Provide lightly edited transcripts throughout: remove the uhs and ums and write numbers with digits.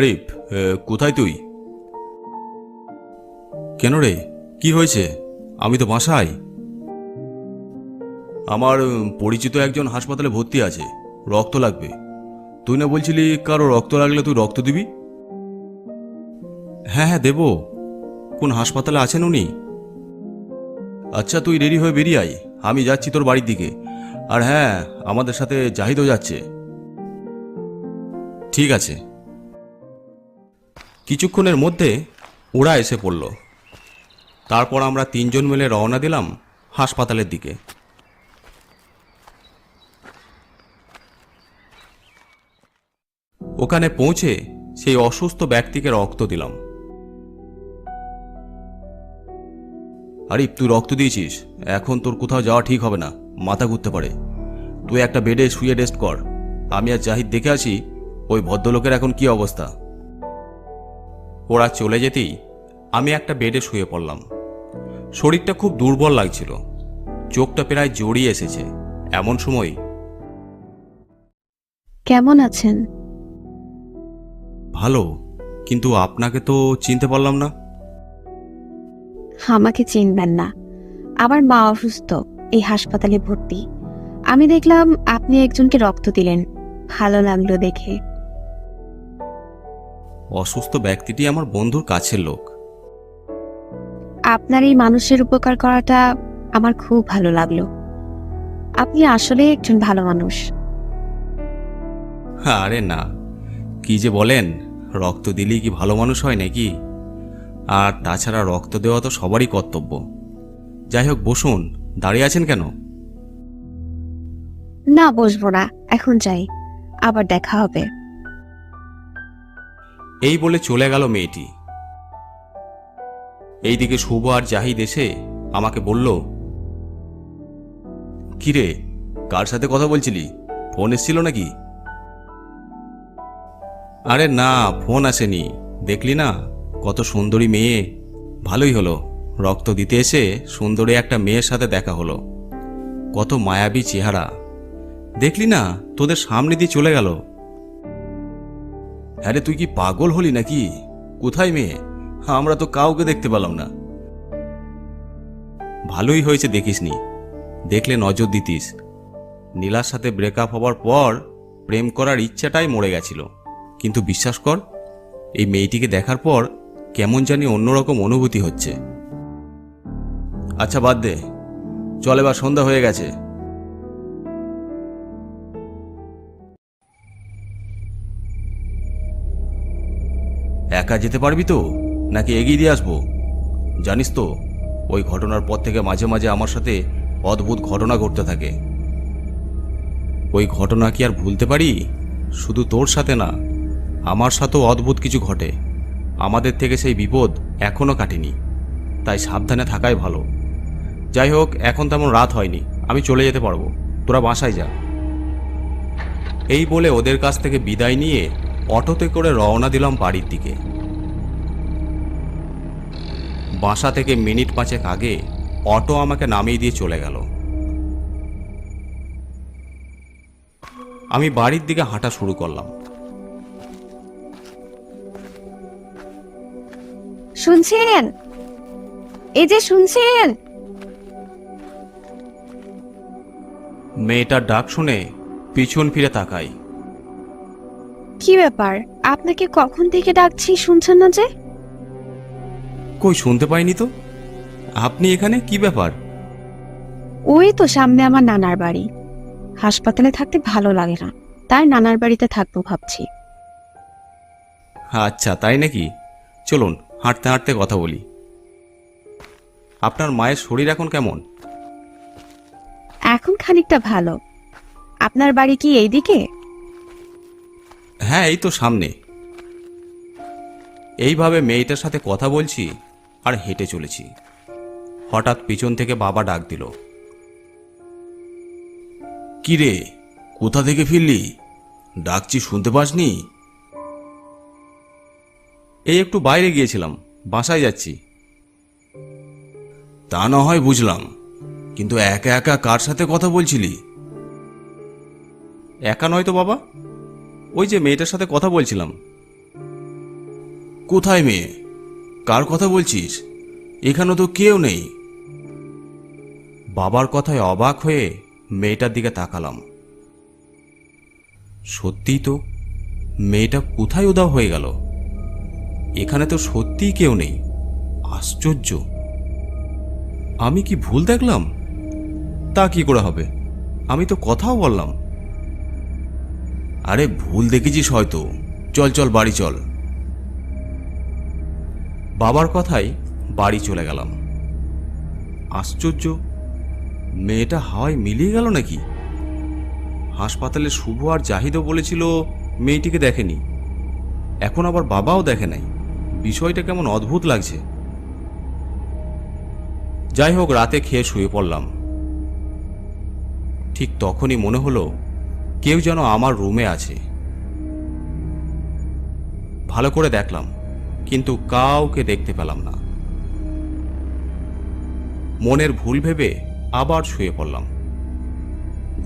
আরিফ, কোথায় তুই? কেন রে, কি হয়েছে? আমি তো বাসায়। আমার পরিচিত একজন হাসপাতালে ভর্তি আছে, রক্ত লাগবে। তুই না বলছিলি কারো রক্ত লাগলে তুই রক্ত দিবি? হ্যাঁ হ্যাঁ, দেব। কোন হাসপাতালে আছেন উনি? আচ্ছা, তুই রেডি হয়ে বেরিয়ে আয়, আমি যাচ্ছি তোর বাড়ির দিকে। আর হ্যাঁ, আমাদের সাথে জাহিদও যাচ্ছে। ঠিক আছে। কিছুক্ষণের মধ্যে ওরা এসে পড়ল। তারপর আমরা তিনজন মিলে রওনা দিলাম হাসপাতালের দিকে। ওখানে পৌঁছে সেই অসুস্থ ব্যক্তিকে রক্ত দিলাম। আরিফ, তুই রক্ত দিয়েছিস, এখন তোর কোথাও যাওয়া ঠিক হবে না, মাথা ঘুরতে পারে। তুই একটা বেডে শুয়ে রেস্ট কর। আমি আর জাহিদ দেখে আসি ওই ভদ্রলোকের এখন কি অবস্থা। ওরা চলে যেতেই আমি একটা বেডে শুয়ে পড়লাম। শরীরটা খুব দুর্বল লাগছিল, চোখটা প্রায় জড়িয়ে এসেছে। এমন সময়, কেমন আছেন? ভালো, কিন্তু আপনাকে তো চিনতে পারলাম না। আমাকে চিনবেন না, আমার মা অসুস্থ, এই হাসপাতালে ভর্তি। আমি দেখলাম আপনি একজনকে রক্ত দিলেন, ভালো লাগলো দেখে। অসুস্থ ব্যক্তিটি আমার বন্ধুর কাছের লোক। আপনার এই মানুষের উপকার করাটা আমার খুব ভালো লাগলো। আপনি আসলে একজন ভালো মানুষ। আরে না, কি যে বলেন, রক্ত দিলেই কি ভালো মানুষ হয় নাকি? আর তাছাড়া রক্ত দেওয়া তো সবারই কর্তব্য। যাই হোক, বসুন, দাঁড়িয়ে আছেন কেন? না, বসবো না, এখন যাই, আবার দেখা হবে। এই বলে চলে গেল মেয়েটি। এইদিকে শুভ আর জাহিদ এসে আমাকে বলল, কিরে, কার সাথে কথা বলছিলি? ফোন এসেছিল নাকি? আরে না, ফোন আসেনি। দেখলি না কত সুন্দরী মেয়ে। ভালোই হলো, রক্ত দিতে এসে সুন্দরী একটা মেয়ের সাথে দেখা হলো। কত মায়াবী চেহারা। দেখলি না, তোদের সামনে দিয়ে চলে গেল। আরে তুই কি পাগল হলি নাকি? কোথায় মেয়ে? আমরা তো কাউকে দেখতে পেলাম না। ভালোই হয়েছে দেখিসনি, দেখলে নজর দিতিস। নীলার সাথে ব্রেকআপ হবার পর প্রেম করার ইচ্ছাটাই মরে গেছিল, কিন্তু বিশ্বাস কর, এই মেয়েটিকে দেখার পর কেমন জানি অন্যরকম অনুভূতি হচ্ছে। আচ্ছা বাদ দে, চল, এবার সন্ধ্যা হয়ে গেছে। একা যেতে পারবি তো, নাকি এগিয়ে দিয়ে আসবো? জানিস তো, ওই ঘটনার পর থেকে মাঝে মাঝে আমার সাথে অদ্ভুত ঘটনা ঘটতে থাকে। ওই ঘটনা কি আর ভুলতে পারি? শুধু তোর সাথে না, আমার সাথেও অদ্ভুত কিছু ঘটে। আমাদের থেকে সেই বিপদ এখনো কাটেনি, তাই সাবধানে থাকাই ভালো। যাই হোক, এখন তেমন রাত হয়নি, আমি চলে যেতে পারবো, তোরা বাসায় যা। এই বলে ওদের কাছ থেকে বিদায় নিয়ে অটোতে করে রওনা দিলাম বাড়ির দিকে। বাসা থেকে মিনিট 5 আগে অটো আমাকে নামিয়ে দিয়ে চলে গেল। আমি বাড়ির দিকে হাঁটা শুরু করলাম। শুনছেন? এই যে শুনছেন? মেয়েটার ডাক শুনে পিছন ফিরে তাকাই। কি ব্যাপার, আপনাকে কখন থেকে ডাকছি, শুনছেন না যে? কই, শুনতে পাইনি তো। আপনি এখানে, কি ব্যাপার? ওই তো সামনে আমার নানার বাড়ি, হাসপাতালে থাকতে ভালো লাগে না, তাই নানার বাড়িতে থাকবো ভাবছি। আচ্ছা, তাই নাকি? চলুন, হাঁটতে হাঁটতে কথা বলি। আপনার মায়ের শরীর এখন কেমন? এখন খানিকটা ভালো। আপনার বাড়ি কি এইদিকে? হ্যাঁ, এই তো সামনে। এইভাবে মেয়েটার সাথে কথা বলছি আর হেঁটে চলেছি। হঠাৎ পিছন থেকে বাবা ডাক দিল, কি রে, কোথা থেকে ফিরলি? ডাকছি শুনতে পাসনি? এই একটু বাইরে গিয়েছিলাম, বাসায় যাচ্ছি। তা না হয় বুঝলাম, কিন্তু একা একা কার সাথে কথা বলছিলি? একা নয় তো বাবা, ওই যে মেয়েটার সাথে কথা বলছিলাম। কোথায় মেয়ে? কার কথা বলছিস? এখানে তো কেউ নেই। বাবার কথায় অবাক হয়ে মেয়েটার দিকে তাকালাম। সত্যিই তো, মেয়েটা কোথায় উধাও হয়ে গেল? এখানে তো সত্যিই কেউ নেই। আশ্চর্য, আমি কি ভুল দেখলাম? তা কি করে হবে, আমি তো কথাও বললাম। আরে ভুল দেখেছিস হয়তো। চল চল বাড়ি চল। বাবার কথায় বাড়ি চলে গেলাম। আশ্চর্য, মেয়েটা হাওয়ায় মিলিয়ে গেল নাকি? হাসপাতালে শুভ আর জাহিদও বলেছিল মেয়েটিকে দেখেনি, এখন আবার বাবাও দেখে নাই। বিষয়টা কেমন অদ্ভুত লাগছে। যাই হোক, রাতে খেয়ে শুয়ে পড়লাম। ঠিক তখনই মনে হলো কেউ যেন আমার রুমে আছে। ভালো করে দেখলাম, কিন্তু কাউকে দেখতে পেলাম না। মনের ভুল ভেবে আবার শুয়ে পড়লাম।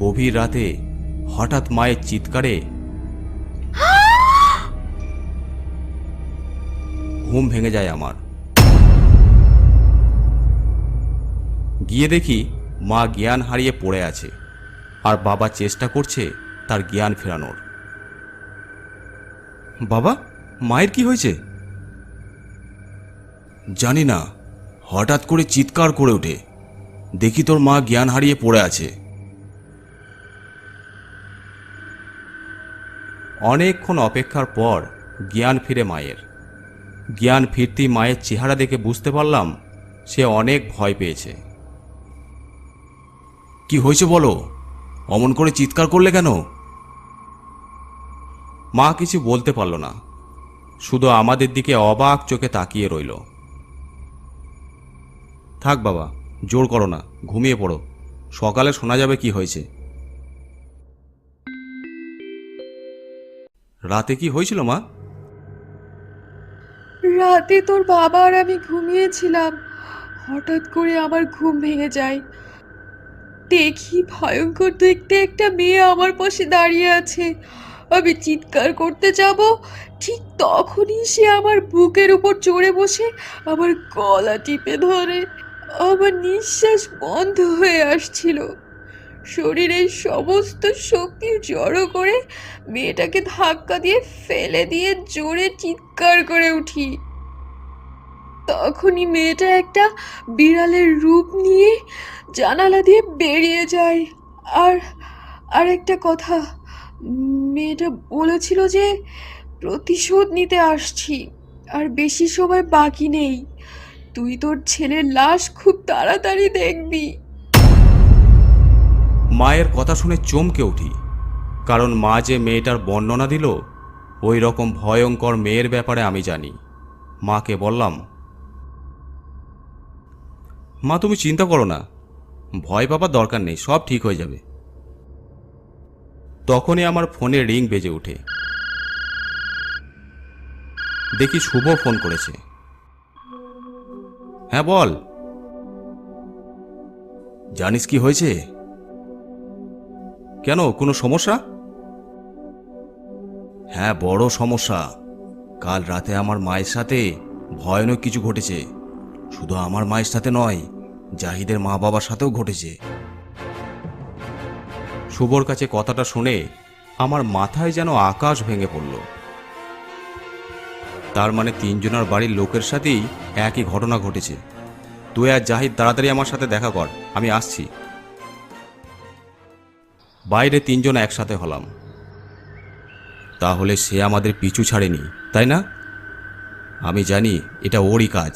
গভীর রাতে হঠাৎ মায়ের চিৎকারে ঘুম ভেঙে যায় আমার। গিয়ে দেখি মা জ্ঞান হারিয়ে পড়ে আছে, আর বাবা চেষ্টা করছে তার জ্ঞান ফেরানোর। বাবা, মায়ের কি হয়েছে? জানি না, হঠাৎ করে চিৎকার করে ওঠে। দেখি তোর মা জ্ঞান হারিয়ে পড়ে আছে। অনেকক্ষণ অপেক্ষার পর জ্ঞান ফিরে মায়ের। জ্ঞান ফিরতেই মায়ের চেহারা দেখে বুঝতে পারলাম সে অনেক ভয় পেয়েছে। কি হয়েছে বলো, অমন করে চিৎকার করলে কেন? মা কিছু বলতে পারল না, শুধু আমাদের দিকে অবাক চোখে তাকিয়ে রইল। থাক বাবা, জোর করো না, ঘুমিয়ে পড়ো, সকালে শোনা যাবে কি হয়েছে। রাতে কি হয়েছিল মা? রাতে তোর বাবা আর আমি ঘুমিয়েছিলাম, হঠাৎ করে আমার ঘুম ভেঙে যায়। দেখি ভয়ঙ্কর দেখতে একটা মেয়ে আমার পাশে দাঁড়িয়ে আছে। আমি চিৎকার করতে যাব, ঠিক তখনই সে আমার বুকের উপর চড়ে বসে আমার গলা টিপে ধরে। আমার নিঃশ্বাস বন্ধ হয়ে আসছিল। শরীরের সমস্ত শক্তি জড়ো করে মেয়েটাকে ধাক্কা দিয়ে ফেলে দিয়ে জোরে চিৎকার করে উঠি। তখনই মেয়েটা একটা বিড়ালের রূপ নিয়ে জানালা দিয়ে বেরিয়ে যায়। আর আর একটা কথা, মেয়েটা বলেছিল যে প্রতিশোধ নিতে আসছি, আর বেশি সময় বাকি নেই। তুই তোর ছেলের লাশ খুব তাড়াতাড়ি দেখবি। মায়ের কথা শুনে চমকে উঠি, কারণ মা যে মেয়েটার বর্ণনা দিল ওই রকম ভয়ঙ্কর মেয়ের ব্যাপারে আমি জানি। মাকে বললাম, মা তুমি চিন্তা করো না, ভয় পাবার দরকার নেই, সব ঠিক হয়ে যাবে। তখনই আমার ফোনে রিং বেজে ওঠে। দেখি শুভ ফোন করেছে। হ্যাঁ বল। জানিস কি হয়েছে? কেন, কোনো সমস্যা? হ্যাঁ, বড় সমস্যা। কাল রাতে আমার মায়ের সাথে ভয়ানক কিছু ঘটেছে। শুধু আমার মায়ের সাথে নয়, জাহিদের মা বাবার সাথেও ঘটেছে। শুভর কাছে কথাটা শুনে আমার মাথায় যেন আকাশ ভেঙে পড়ল। তার মানে তিনজনের বাড়ির লোকের সাথেই একই ঘটনা ঘটেছে। তুই আর জাহিদ তাড়াতাড়ি আমার সাথে দেখা কর, আমি আসছি। বাইরে তিনজন একসাথে হলাম। তাহলে সে আমাদের পিছু ছাড়েনি, তাই না? আমি জানি এটা ওরই কাজ।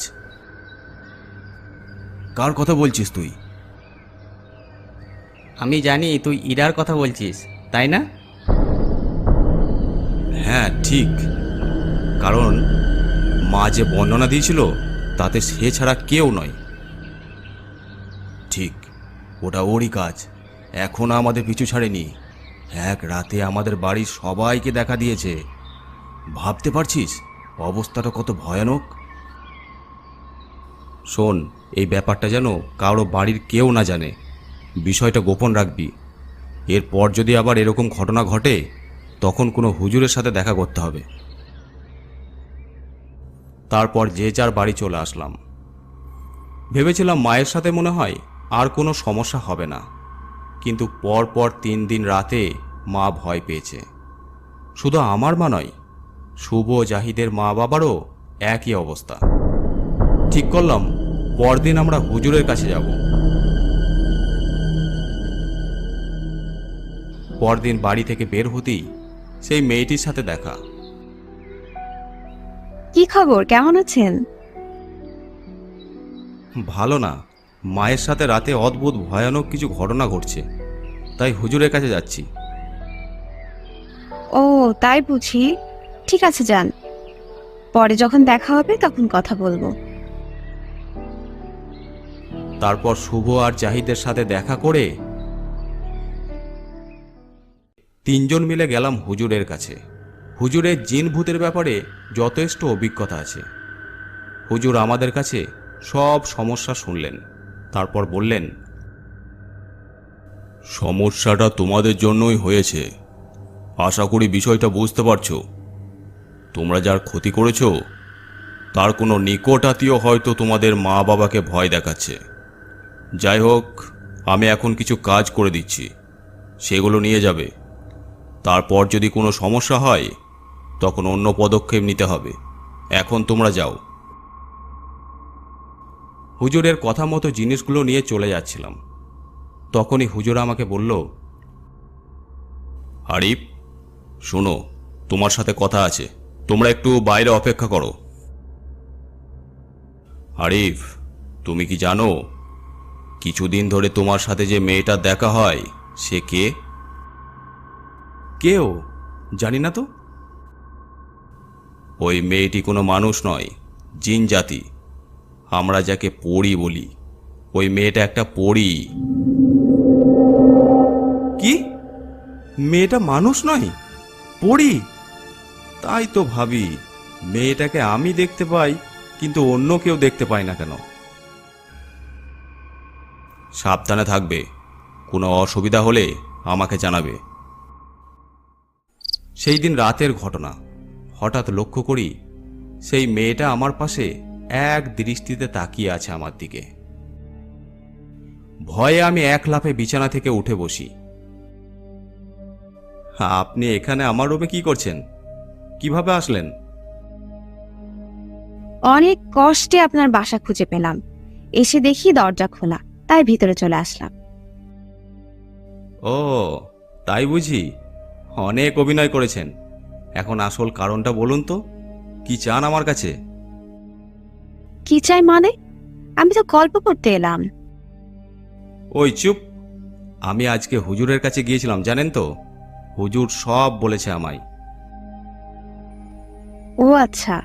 কার কথা বলছিস তুই? আমি জানি তুই ইরার কথা বলছিস, তাই না? হ্যাঁ ঠিক, কারণ মা যে বর্ণনা দিয়েছিল তাতে সে ছাড়া কেউ নয়। ঠিক, ওটা ওরই কাজ। এখনো আমাদের পিছু ছাড়েনি। এক রাতে আমাদের বাড়ির সবাইকে দেখা দিয়েছে। ভাবতে পারছিস অবস্থাটা কত ভয়ানক? শোন, এই ব্যাপারটা যেন কারো বাড়ির কেউ না জানে। বিষয়টা গোপন রাখবি। এরপর যদি আবার এরকম ঘটনা ঘটে তখন কোনো হুজুরের সাথে দেখা করতে হবে। তারপর যে যার বাড়ি চলে আসলাম। ভেবেছিলাম মায়ের সাথে মনে হয় আর কোনো সমস্যা হবে না, কিন্তু পর 3 দিন রাতে মা ভয় পেয়েছে। শুধু আমার মা নয়, শুভ ও জাহিদের মা বাবারও একই অবস্থা। ঠিক করলাম পরদিন আমরা হুজুরের কাছে যাব। পরদিন বাড়ি থেকে বের হতেই সেই মেয়েটির সাথে দেখা। কি খবর, কেমন আছেন? ভালো না, মায়ের সাথে রাতে অদ্ভুত ভয়ানক কিছু ঘটনা ঘটছে, তাই হুজুরের কাছে যাচ্ছি। ও তাই বুঝি। ঠিক আছে, যান। পরে যখন দেখা হবে তখন কথা বলবো। তারপর শুভ আর জাহিদের সাথে দেখা করে 3 জন মিলে গেলাম হুজুরের কাছে। হুজুরের জিন ভূতের ব্যাপারে যথেষ্ট অভিজ্ঞতা আছে। হুজুর আমাদের কাছে সব সমস্যা শুনলেন, তারপর বললেন, সমস্যাটা তোমাদের জন্যই হয়েছে। আশা করি বিষয়টা বুঝতে পারছো। তোমরা যার ক্ষতি করেছো তার কোনো নিকট আত্মীয় হয়তো তোমাদের মা বাবাকে ভয় দেখাচ্ছে। যাই হোক, আমি এখন কিছু কাজ করে দিচ্ছি, সেগুলো নিয়ে যাবে। তারপর যদি কোনো সমস্যা হয় তখন অন্য পদক্ষেপ নিতে হবে। এখন তোমরা যাও। হুজুরের কথা মতো জিনিসগুলো নিয়ে চলে যাচ্ছিলাম। তখনই হুজুর আমাকে বলল, আরিফ শোনো, তোমার সাথে কথা আছে, তোমরা একটু বাইরে অপেক্ষা করো। আরিফ, তুমি কি জানো কিছুদিন ধরে তোমার সাথে যে মেয়েটা দেখা হয় সে কে? কেউ জানি না তো। ওই মেয়েটি কোনো মানুষ নয়, জিন জাতি। আমরা যাকে পরী বলি, ওই মেয়েটা একটা পরী। কি? মেয়েটা মানুষ নয়, পরী? তাই তো ভাবি, মেয়েটাকে আমি দেখতে পাই কিন্তু অন্য কেউ দেখতে পায় না কেন? সাবধানে থাকবে, কোনো অসুবিধা হলে আমাকে জানাবে। সেই দিন রাতের ঘটনা। হঠাৎ লক্ষ্য করি সেই মেয়েটা আমার পাশে এক দৃষ্টিতে তাকিয়ে আছে আমার দিকে। ভয়ে আমি এক লাফে বিছানা থেকে উঠে বসি। আপনি এখানে আমার রুমে কি করছেন? কিভাবে আসলেন? অনেক কষ্টে আপনার বাসা খুঁজে পেলাম, এসে দেখি দরজা খোলা, তাই ভিতরে চলে আসলাম। ও তাই বুঝি, অনেক অভিনয় করেছেন। এখন আসল কারণটা বলুন তো, কি চান আমার কাছে? কি চাই মানে? আমি তো গল্প করতে এলাম। ওই চুপ! আমি আজকে হুজুরের কাছে গিয়েছিলাম, জানেন তো? হুজুর সব বলেছে আমায়। ও আচ্ছা,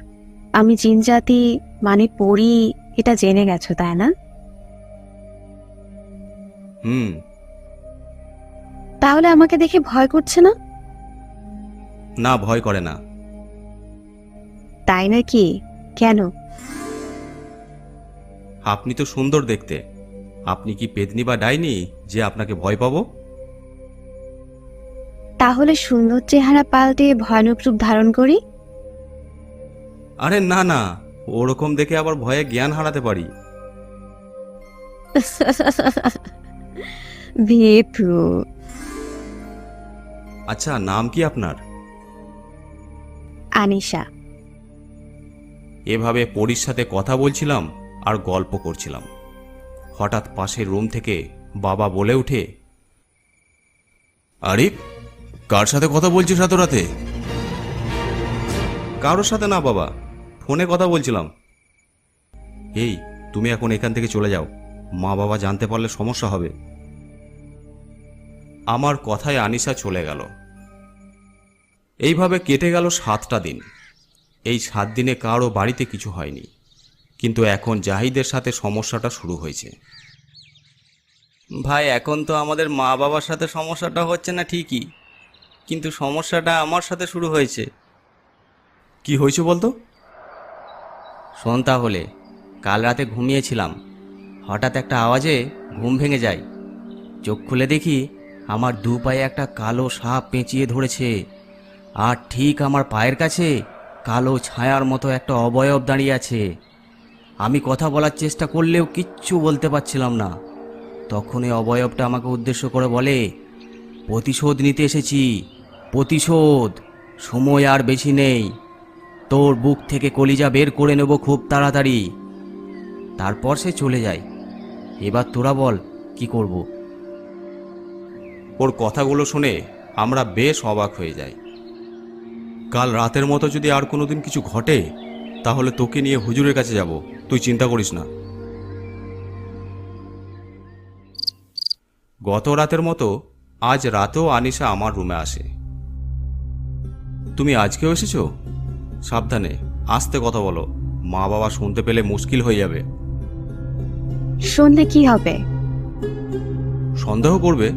আমি জিন জাতি মানে পড়ি এটা জেনে গেছো তাই না? হুম। তাহলে আমাকে দেখে ভয় করছে না? না, ভয় করে না। তাই নাকি? কেন? আপনি তো সুন্দর দেখতে। আপনি কি পেতনি বা ডাইনি যে আপনাকে ভয় পাবো? তাহলে সুন্দর চেহারা পাল্টে ভয়ানক রূপ ধারণ করি? আরে না না, ওরকম দেখে আবার ভয়ে জ্ঞান হারাতে পারি। ভেতু। আচ্ছা, নাম কি আপনার? আনিশা। এভাবে পরীর সাথে কথা বলছিলাম আর গল্প করছিলাম। হঠাৎ পাশের রুম থেকে বাবা বলে ওঠে, আরিফ, কার সাথে কথা বলছিস এত রাতে? কারোর সাথে না বাবা, ফোনে কথা বলছিলাম। এই, তুমি এখন এখান থেকে চলে যাও, মা বাবা জানতে পারলে সমস্যা হবে। আমার কথায় আনিশা চলে গেল। এইভাবে কেটে গেল 7টা দিন। এই 7 দিনে কারও বাড়িতে কিছু হয়নি, কিন্তু এখন জাহিদের সাথে সমস্যাটা শুরু হয়েছে। ভাই, এখন তো আমাদের মা বাবার সাথে সমস্যাটা হচ্ছে না ঠিকই, কিন্তু সমস্যাটা আমার সাথে শুরু হয়েছে। কি হয়েছে বলতো? শোন তাহলে, কাল রাতে ঘুমিয়েছিলাম, হঠাৎ একটা আওয়াজে ঘুম ভেঙে যায়। চোখ খুলে দেখি আমার 2 পায়ে একটা কালো সাপ পেঁচিয়ে ধরেছে, আর ঠিক আমার পায়ের কাছে কালো ছায়ার মতো একটা অবয়ব দাঁড়িয়ে আছে। আমি কথা বলার চেষ্টা করলেও কিচ্ছু বলতে পারছিলাম না। তখন এই অবয়বটা আমাকে উদ্দেশ্য করে বলে, প্রতিশোধ নিতে এসেছি, প্রতিশোধ। সময় আর বেশি নেই, তোর বুক থেকে কলিজা বের করে নেব খুব তাড়াতাড়ি। তারপর সে চলে যায়। এবার তোরা বল কি করব? ওর কথাগুলো শুনে আমরা বেশ অবাক হয়ে যাই। কাল রাতের মতো যদি আর কোনোদিন কিছু ঘটে তাহলে তোকে নিয়ে হুজুরের কাছে যাব, তুই চিন্তা করিস না। গত রাতের মতো আজ রাতেও আনিশা আমার রুমে আসে। তুমি আজকেও এসেছো? সাবধানে, আস্তে কথা বলো, মা বাবা শুনতে পেলে মুশকিল হয়ে যাবে। শুনলে কি হবে? সন্দেহ করবে।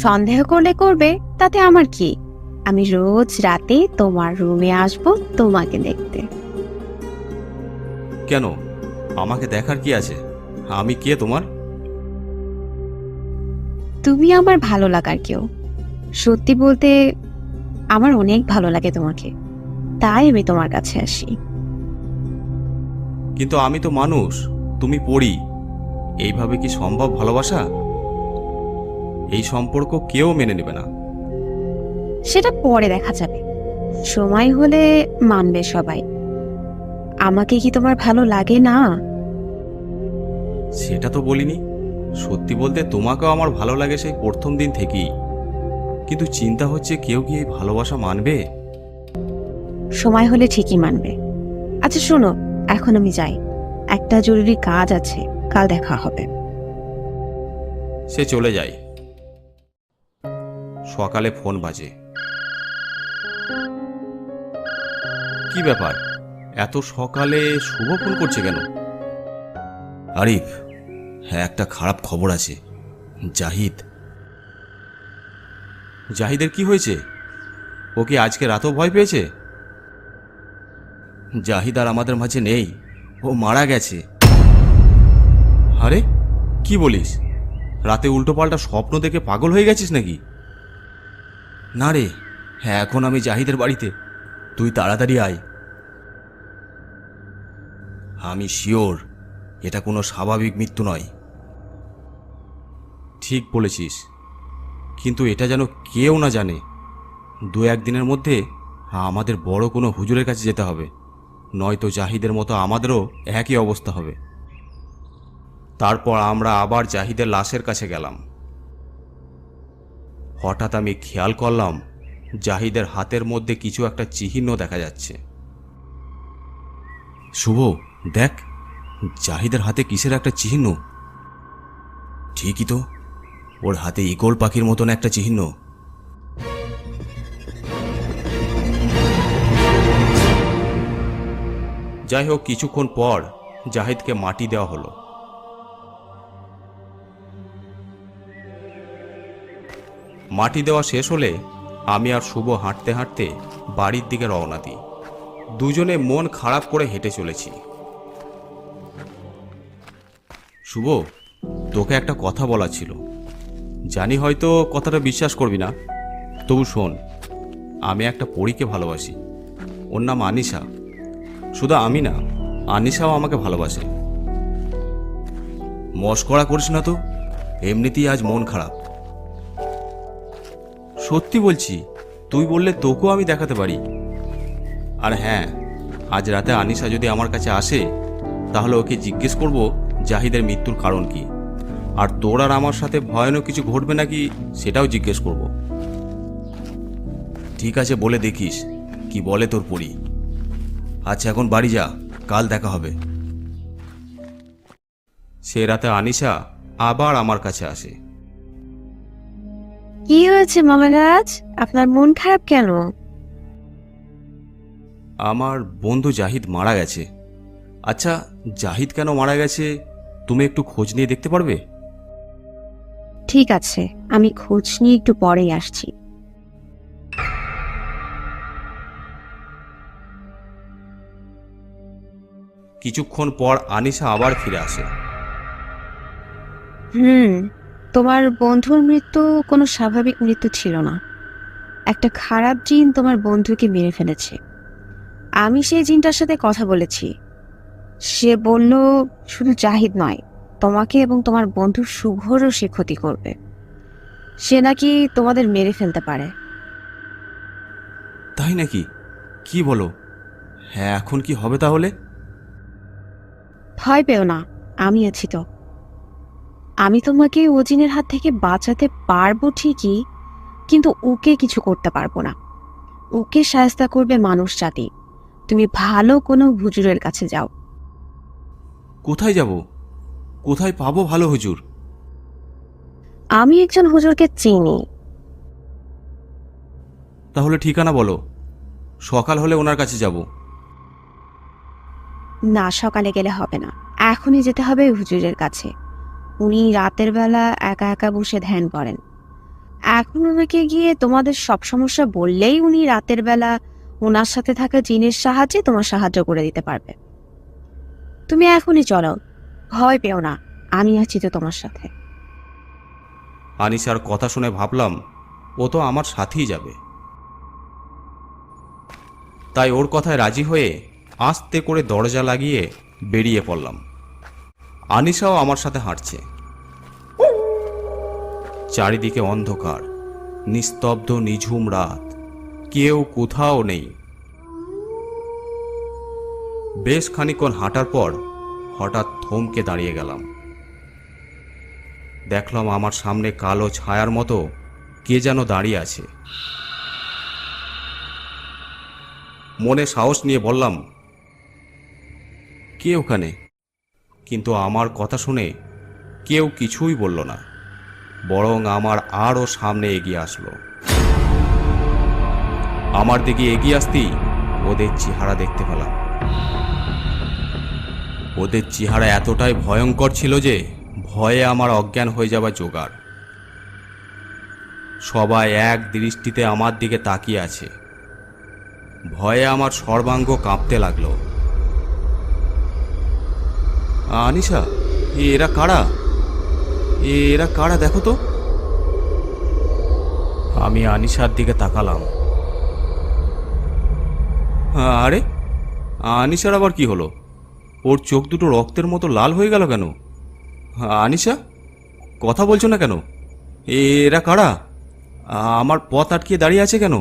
সন্দেহ করলে করবে, তাতে আমার কি? আমি রোজ রাতে তোমার রুমে আসবো তোমাকে দেখতে। কেন? আমাকে দেখার কি আছে? আমি কে তোমার? তুমি আমার ভালো লাগার কেউ। সত্যি বলতে আমার অনেক ভালো লাগে তোমাকে, তাই আমি তোমার কাছে আসি। কিন্তু আমি তো মানুষ, তুমি পড়ি। এইভাবে কি সম্ভব ভালোবাসা? এই সম্পর্ক কেউ মেনে নেবে না। সেটা পরে দেখা যাবে, সময় হলে মানবে সবাই। আমাকে কি তোমার ভালো লাগে না? সেটা তো বলিনি। সত্যি বলতে তোমাকেও আমার ভালো লাগে সেই প্রথম দিন থেকেই। কিন্তু চিন্তা হচ্ছে কেউ কি এই ভালোবাসা মানবে? সময় হলে ঠিকই মানবে। আচ্ছা শোনো, এখন আমি যাই, একটা জরুরি কাজ আছে, কাল দেখা হবে। সে চলে যায়। সকালে ফোন বাজে। কি ব্যাপার, এত সকালে শুভ ফোন করছে কেন? আরিফ, হ্যাঁ, একটা খারাপ খবর আছে। জাহিদের কি হয়েছে? ও কি আজকে রাতেও ভয় পেয়েছে? জাহিদ আর আমাদের মাঝে নেই, ও মারা গেছে। আরে কি বলিস? রাতে উল্টোপাল্টা স্বপ্ন দেখে পাগল হয়ে গেছিস নাকি? না রে, হ্যাঁ, এখন আমি জাহিদের বাড়িতে, তুই তাড়াতাড়ি আয়। আমি শিওর এটা কোনো স্বাভাবিক মৃত্যু নয়। ঠিক বলেছিস, কিন্তু এটা যেন কেউ না জানে। 2-1 দিনের মধ্যে আমাদের বড় কোনো হুজুরের কাছে যেতে হবে, নয়তো জাহিদের মতো আমাদেরও একই অবস্থা হবে। তারপর আমরা আবার জাহিদের লাশের কাছে গেলাম। হঠাৎ আমি খেয়াল করলাম জাহিদের হাতের মধ্যে কিছু একটা চিহ্ন দেখা যাচ্ছে। শুভ, দেখ, জাহিদের হাতে কিসের একটা চিহ্ন। ঠিকই তো, ওর হাতে ঈগল পাখির মতন একটা চিহ্ন। যাই হোক, কিছুক্ষণ পর জাহিদকে মাটি দেওয়া হলো। মাটি দেওয়া শেষ হলে আমি আর শুভ হাঁটতে হাঁটতে বাড়ির দিকে রওনা দিই। দুজনে মন খারাপ করে হেঁটে চলেছি। শুভ, তোকে একটা কথা বলা ছিল। জানি হয়তো কথাটা বিশ্বাস করবি না, তবু শোন। আমি একটা পরীকে ভালোবাসি, ওর নাম আনিশা। শুধু আমি না, আনিশাও আমাকে ভালোবাসে। মস্করা করিস না তো, এমনিতেই আজ মন খারাপ। সত্যি বলছি, তুই বললে তোকেও আমি দেখাতে পারি। আর হ্যাঁ, আজ রাতে আনিশা যদি আমার কাছে আসে তাহলে ওকে জিজ্ঞেস করব জাহিদের মৃত্যুর কারণ কি, আর তোর আর আমার সাথে ভয়ানক কিছু ঘটবে নাকি সেটাও জিজ্ঞেস করব। ঠিক আছে, বলে দেখিস কি বলে তোর পরি। আচ্ছা, এখন বাড়ি যা, কাল দেখা হবে। সে রাতে আনিশা আবার আমার কাছে আসে। কি হয়েছে মামারাজ, আপনার মন খারাপ কেন? আমার বন্ধু জাহিদ মারা গেছে। আচ্ছা, জাহিদ কেন মারা গেছে তুমি একটু খোঁজ নিয়ে দেখতে পারবে? ঠিক আছে, আমি খোঁজ নিয়ে একটু পরেই আসছি। কিছুক্ষণ পর আনিশা আবার ফিরে আসে। তোমার বন্ধুর মৃত্যু কোনো স্বাভাবিক মৃত্যু ছিল না। একটা খারাপ জিন তোমার বন্ধুকে মেরে ফেলেছে। আমি সেই জিনটার সাথে কথা বলেছি। সে বলল শুধু জাহিদ নয়, তোমাকে এবং তোমার বন্ধু শুভরও সে ক্ষতি করবে। সে নাকি তোমাদের মেরে ফেলতে পারে। তাই নাকি? কি বলো? হ্যাঁ, এখন কি হবে তাহলে? ভয় পেও না, আমি আছি তো। আমি তোমাকে ও জিনের হাত থেকে বাঁচাতে পারবো ঠিকই, কিন্তু ওকে কিছু করতে পারবো না। ওকে শায়েস্তা করবে মানুষ জাতি। তুমি ভালো কোনো হুজুরের কাছে যাও। কোথায় যাব? কোথায় পাবো ভালো হুজুর? আমি একজন হুজুরকে চিনি। তাহলে ঠিকানা বলো, সকাল হলে ওনার কাছে যাব। না, সকালে গেলে হবে না, এখনই যেতে হবে হুজুরের কাছে। উনি রাতের বেলা একা একা বসে ধ্যান করেন। এখন ওনাকে গিয়ে তোমাদের সব সমস্যা বললেই উনি রাতের বেলা ওনার সাথে থাকা জিনের সাহায্যে তোমার সাহায্য করে দিতে পারবে। তুমি এখনই চলো, ভয় পেও না, আমি আছি তো তোমার সাথে। আনিসার কথা শুনে ভাবলাম ও তো আমার সাথেই যাবে। তাই ওর কথায় রাজি হয়ে আস্তে করে দরজা লাগিয়ে বেরিয়ে পড়লাম। আনিসাও আমার সাথে হাঁটছে। চারিদিকে অন্ধকার, নিস্তব্ধ নিঝুম রাত, কেউ কোথাও নেই। বেশ খানিকক্ষণ হাঁটার পর হঠাৎ থমকে দাঁড়িয়ে গেলাম। দেখলাম আমার সামনে কালো ছায়ার মতো কে যেন দাঁড়িয়ে আছে। মনে সাহস নিয়ে বললাম, কে ওখানে? কিন্তু আমার কথা শুনে কেউ কিছুই বলল না, বরং আমার আরও সামনে এগিয়ে আসলো। আমার দিকে এগিয়ে আসতেই ওদের চেহারা দেখতে পেলাম। ওদের চেহারা এতটাই ভয়ঙ্কর ছিল যে ভয়ে আমার অজ্ঞান হয়ে যাওয়া জোগাড়। সবাই এক দৃষ্টিতে আমার দিকে তাকিয়ে আছে। ভয়ে আমার সর্বাঙ্গ কাঁপতে লাগলো। আনিসা, এরা কারা? এরা কারা দেখো তো। আমি আনিসার দিকে তাকালাম। আরে, আনিসার আবার কি হলো? ওর চোখ দুটো রক্তের মতো লাল হয়ে গেল কেন? আনিসা, কথা বলছো না কেন? এরা কারা? আমার পথ আটকিয়ে দাঁড়িয়ে আছে কেন?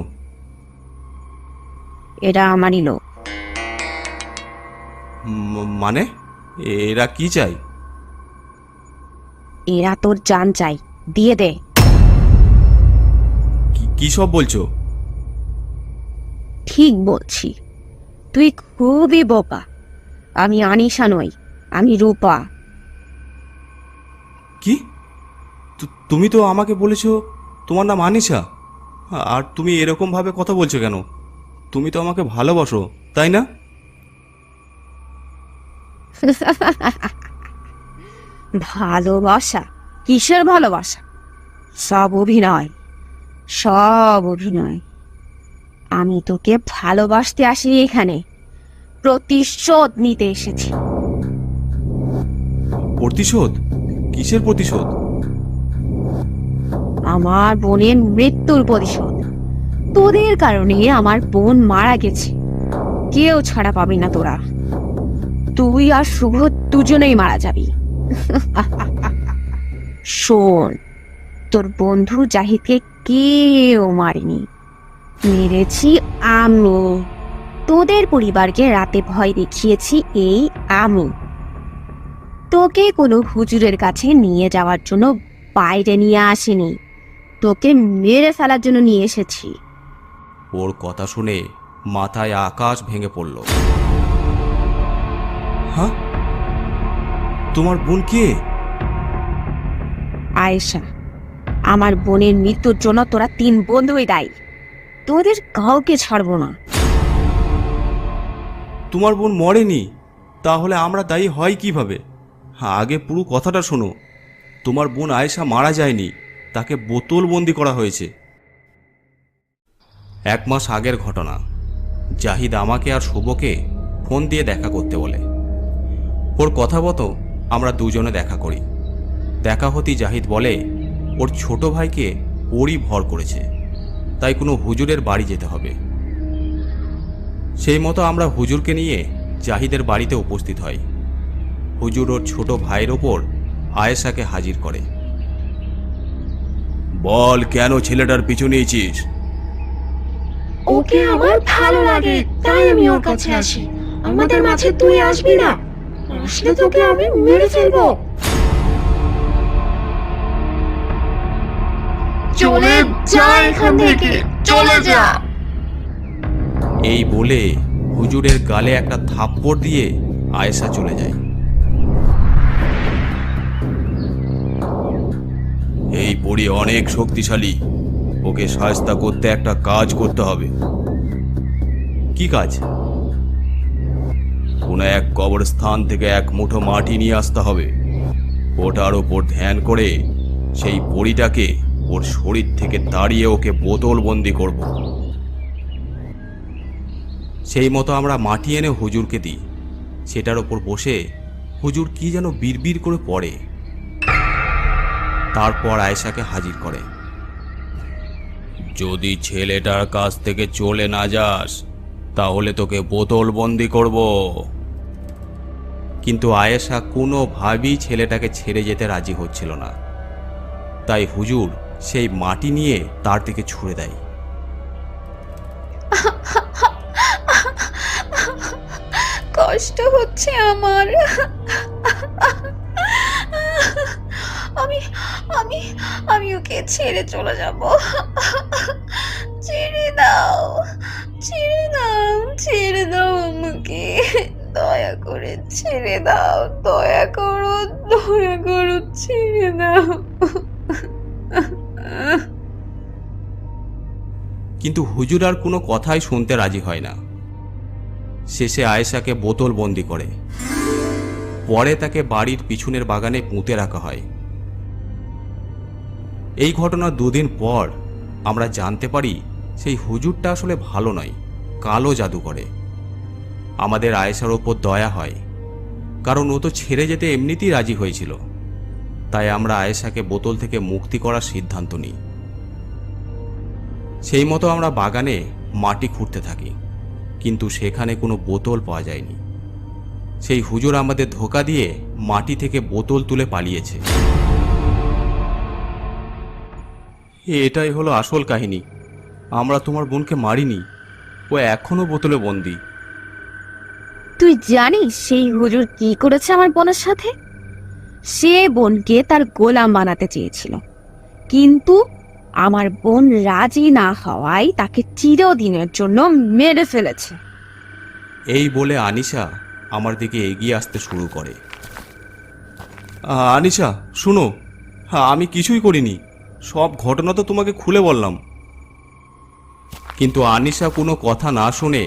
এরা আমারই লোক। মানে এরা কি চাই? এরা তোর জান চাই, দিয়ে দে। কি সব বলছো? ঠিক বলছি, তুই খুবই বোকা। আমি আনিশা নই, আমি রূপা। কি? তুমি তো আমাকে বলেছো তোমার নাম আনিশা, আর তুমি এরকম ভাবে কথা বলছো কেন? তুমি তো আমাকে ভালোবাসো, তাই না? ভালোবাসা? কিসের ভালোবাসা? সব অভিনয়, সব অভিনয়। আমি তোকে ভালোবাসতে আসিনি এখানে, প্রতিশোধ নিতে এসেছি। প্রতিশোধ? কিসের প্রতিশোধ? আমার বোনের মৃত্যুর প্রতিশোধ। তোদের কারণে আমার বোন মারা গেছে, কেউ ছাড়া পাবি না তোরা। তুই আর শুভ দুজনেই মারা যাবি। শোন, তোর বন্ধু জাহিদকে কেউ মারেনি, মেরেছি আমি। তোদের পরিবারকে রাতে ভয় দেখিয়েছি এই আমি। তোকে কোনো হুজুরের কাছে নিয়ে যাওয়ার জন্য বাইরে নিয়ে আসিনি, তোকে মেরে ফেলার জন্য নিয়ে এসেছি। ওর কথা শুনে মাথায় আকাশ ভেঙে পড়ল। হ্যাঁ, তোমার বোন কে? আয়েশা, আমার বোনের মৃত্যুর জন্য তোরা 3 বন্ধুই দায়ী। তোদের কাউকে ছাড়বো না। তোমার বোন মরেনি, তাহলে আমরা দায়ী হয় কিভাবে? আগে পুরো কথাটা শোনো। তোমার বোন আয়েশা মারা যায়নি, তাকে বোতলবন্দি করা হয়েছে। 1 মাস আগের ঘটনা। জাহিদ আমাকে আর শুভকে ফোন দিয়ে দেখা করতে বলে। ওর কথা মতো আমরা দুজনে দেখা করি। দেখা হতেই জাহিদ বলে ওর ছোট ভাইকে ওরই ভর করেছে, তাই কোনো হুজুরের বাড়ি যেতে হবে। সেই মতো আমরা হুজুরকে নিয়ে জাহিদের বাড়িতে উপস্থিত হই। হুজুর ওর ছোট ভাইয়ের ওপর আয়েশাকে হাজির করে। বল, কেন ছেলেটার পিছু নিয়েছিস? ওকে আমার ভালো লাগে, তাই আমি ওর কাছে আসি। আমাদের মাঝে তুই আসবি না, আসলে তোকে আমি মেরে ফেলবো। চলে যা এখান থেকে, চলে যা। এই বলে হুজুরের গালে একটা থাপ্পড় দিয়ে আয়েশা চলে যায়। এই পরী অনেক শক্তিশালী, ওকে শায়েস্তা করতে একটা কাজ করতে হবে। কি কাজ? কোনো এক কবরস্থান থেকে এক মুঠো মাটি নিয়ে আসতে হবে। ওটার ওপর ধ্যান করে সেই পরীটাকে ওর শরীর থেকে তাড়িয়ে ওকে বোতলবন্দি করব। সেই মতো আমরা মাটি এনে হুজুরকে দিই। সেটার ওপর বসে হুজুর কি যেন বিড়বিড় করে পড়ে। তারপর আয়েশাকে হাজির করে। যদি ছেলেটার কাছ থেকে চলে না যাস তাহলে তোকে বোতলবন্দি করব। কিন্তু আয়েশা কোনোভাবেই ছেলেটাকে ছেড়ে যেতে রাজি হচ্ছিল না। তাই হুজুর সেই মাটি নিয়ে তার দিকে ছুঁড়ে দেয়। কষ্ট হচ্ছে আমার। আমি আমি আমি ওকে ছেড়ে চলে যাব। ছেড়ে দাও, ছেড়ে দাও, ছেড়ে দাও আমাকে। দয়া করে ছেড়ে দাও, দয়া করো, দয়া করো, ছেড়ে দাও। কিন্তু হুজুর আর কোনো কথাই শুনতে রাজি হয় না। শেষে আয়েশাকে বোতলবন্দি করে। পরে তাকে বাড়ির পিছনের বাগানে পুঁতে রাখা হয়। এই ঘটনার 2 দিন পর আমরা জানতে পারি সেই হুজুরটা আসলে ভালো নয়, কালো জাদু করে। আমাদের আয়েশার ওপর দয়া হয়, কারণ ও তো ছেড়ে যেতে এমনিতেই রাজি হয়েছিল। তাই আমরা আয়েশাকে বোতল থেকে মুক্তি করার সিদ্ধান্ত নিই। সেই মতো আমরা বাগানে মাটি খুঁড়তে থাকি, কিন্তু সেখানে কোনো বোতল পাওয়া যায়নি। সেই হুজুর আমাদের ধোঁকা দিয়ে মাটি থেকে বোতল তুলে পালিয়েছে। এটাই হলো আসল কাহিনী। আমরা তোমার বোনকে মারিনি, ও এখনো বোতলে বন্দি। তুই জানিস সেই হুজুর কি করেছে আমার বোনের সাথে? সে বোনকে তার গোলাম বানাতে চেয়েছিল, কিন্তু আমার বোন রাজি না হওয়ায় তাকে চিরদিনের জন্য মেরে ফেলেছে। এই বলে আনিশা আমার দিকে এগিয়ে আসতে শুরু করে। আনিশা, শুনো, আমি কিছুই করিনি, সব ঘটনা তো তোমাকে খুলে বললাম। কিন্তু আনিশা কোনো কথা না শুনে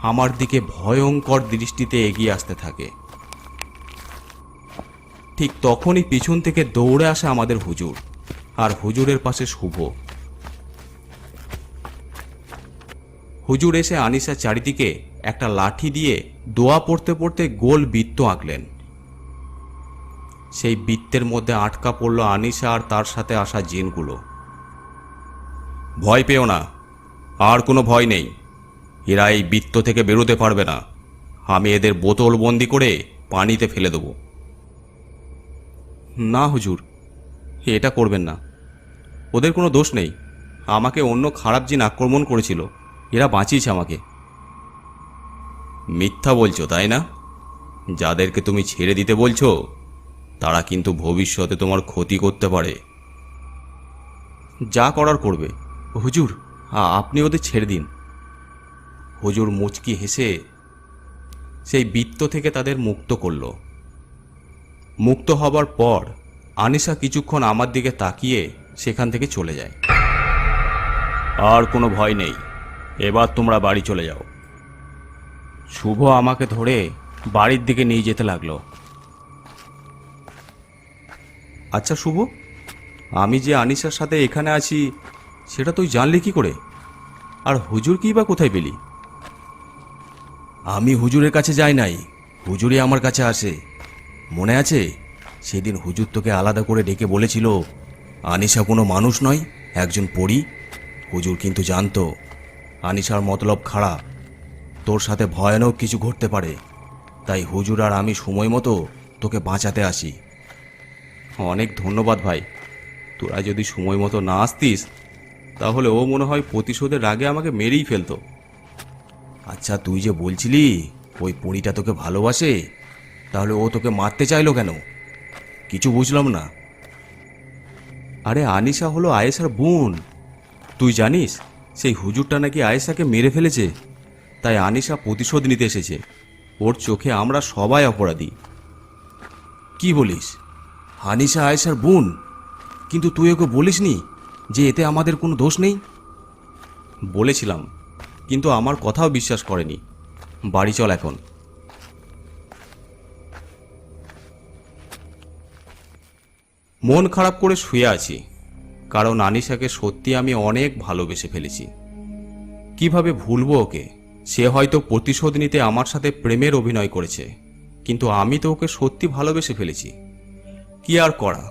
আমার দিকে ভয়ঙ্কর দৃষ্টিতে এগিয়ে আসতে থাকে। ঠিক তখনই পিছন থেকে দৌড়ে আসে আমাদের হুজুর, আর হুজুরের পাশে শুভ। হুজুর এসে আনিশার চারিদিকে একটা লাঠি দিয়ে দোয়া পড়তে পড়তে গোল বৃত্ত আঁকলেন। সেই বৃত্তের মধ্যে আটকা পড়ল আনিশা আর তার সাথে আসা জিনগুলো। ভয় পেও না, আর কোনো ভয় নেই, এরা এই বৃত্ত থেকে বেরোতে পারবে না। আমি এদের বোতলবন্দি করে পানিতে ফেলে দেব। না হুজুর, এটা করবেন না, ওদের কোনো দোষ নেই। আমাকে অন্য খারাপ জিন আক্রমণ করেছিল, এরা বাঁচিয়েছে আমাকে। মিথ্যা বলছো তাই না? যাদেরকে তুমি ছেড়ে দিতে বলছো তারা কিন্তু ভবিষ্যতে তোমার ক্ষতি করতে পারে। যা করার করবে হুজুর, আপনি ওদের ছেড়ে দিন। হুজুর মুচকি হেসে সেই বৃত্ত থেকে তাদের মুক্ত করল। মুক্ত হবার পর আনিশা কিছুক্ষণ আমার দিকে তাকিয়ে সেখান থেকে চলে যায়। আর কোনো ভয় নেই, এবার তোমরা বাড়ি চলে যাও। শুভ আমাকে ধরে বাড়ির দিকে নিয়ে যেতে লাগলো। আচ্ছা শুভ, আমি যে আনিশার সাথে এখানে আছি সেটা তুই জানলি কি করে? আর হুজুর কি বা কোথায় পেলি? আমি হুজুরের কাছে যাই নাই, হুজুরই আমার কাছে আসে। মনে আছে সেদিন হুজুর তোকে আলাদা করে ডেকে বলেছিল আনিশা কোনো মানুষ নয়, একজন পরী। হুজুর কিন্তু জানতো আনিশার মতলব খারাপ। তোর সাথে ভয়ানক কিছু ঘটতে পারে, তাই হুজুর আর আমি সময় মতো তোকে বাঁচাতে আসি। অনেক ধন্যবাদ ভাই। তোরা যদি সময় মতো না আসতিস তাহলে ও মনে হয় প্রতিশোধের রাগে আমাকে মেরেই ফেলতো। আচ্ছা, তুই যে বলছিলি ওই পরীটা তোকে ভালোবাসে, তাহলে ও তোকে মারতে চাইলো কেন? কিছু বুঝলাম না। আরে আনিশা হলো আয়েশার বোন। তুই জানিস সেই হুজুরটা নাকি আয়েশাকে মেরে ফেলেছে, তাই আনিশা প্রতিশোধ নিতে এসেছে। ওর চোখে আমরা সবাই অপরাধী। কি বলিস? আনিশা আয়েশার বোন? কিন্তু তুই ওকে বলিসনি যে এতে আমাদের কোনো দোষ নেই? বলেছিলাম, কিন্তু আমার কথাও বিশ্বাস করেনি। বাড়ি চল এখন। মন খারাপ করে শুয়ে আছি, কারণ আনিশাকে সত্যি আমি অনেক ভালোবেসে ফেলেছি। কিভাবে ভুলবো ওকে? সে হয়তো প্রতিশোধ নিতে আমার সাথে প্রেমের অভিনয় করেছে, কিন্তু আমি তো ওকে সত্যি ভালোবেসে ফেলেছি। কি আর করা,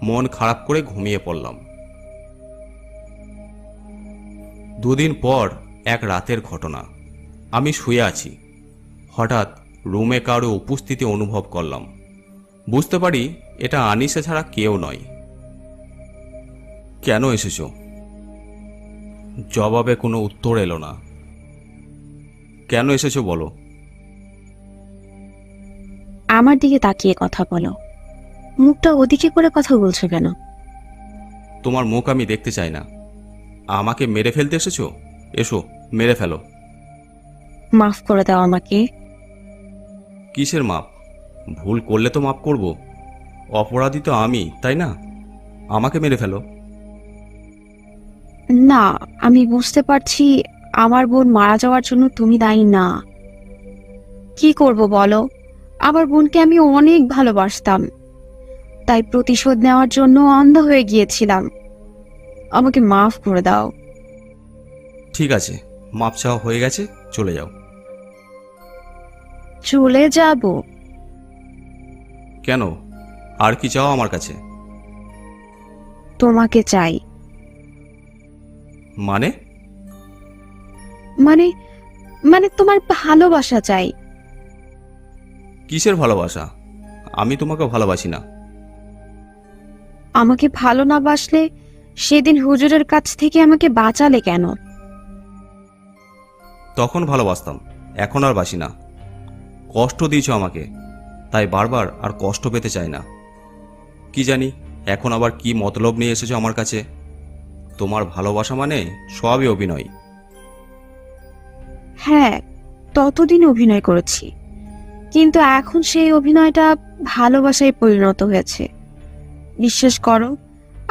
মন খারাপ করে ঘুমিয়ে পড়লাম। দুদিন পর এক রাতের ঘটনা। আমি শুয়ে আছি, হঠাৎ রুমে কারো উপস্থিতি অনুভব করলাম। বুঝতে পারি এটা আনিশা ছাড়া কেউ নয়। কেন এসেছো? জবাবে কোনো উত্তর এলো না। কেন এসেছো বলো। আমার দিকে তাকিয়ে কথা বলো। মুখটা ওদিকে করে কথা বলছো কেন? তোমার মুখ আমি দেখতে চাই না। আমাকে মেরে ফেলতে এসেছো? এসো, মেরে ফেলো। মাফ করে দাও আমাকে। কিসের মাপ? ভুল করলে তো মাপ করব। অপরাধী তো আমি, তাই না? আমাকে মেরে ফেলো। না, আমি বুঝতে পারছি আমার বোন মারা যাওয়ার জন্য তুমি দায়ী না। কি করব বলো? আমার বোনকে আমি অনেক ভালোবাসতাম, তাই প্রতিশোধ নেওয়ার জন্য অন্ধ হয়ে গিয়েছিলাম। আমাকে মাফ করে দাও। ঠিক আছে, মাপ চাওয়া হয়ে গেছে, চলে যাও। চলে যাব? কেন? আর কি চাও আমার কাছে? তোমাকে চাই। মানে? মানে মানে তোমার ভালোবাসা চাই। কিসের ভালোবাসা? আমি তোমাকে ভালোবাসি না। আমাকে ভালো না বাসলে সেদিন হুজুরের কাছ থেকে আমাকে বাঁচালে কেন? তখন ভালোবাসতাম, এখন আর বাসি না। কষ্ট দিয়েছো আমাকে, তাই বারবার আর কষ্ট পেতে চাই না। কি জানি এখন আবার কি মতলব নিয়ে এসেছো আমার কাছে। তোমার ভালোবাসা মানে সবই অভিনয়। হ্যাঁ, ততদিন অভিনয় করেছি, কিন্তু এখন সেই অভিনয়টা ভালোবাসায় পরিণত হয়েছে। বিশ্বাস করো,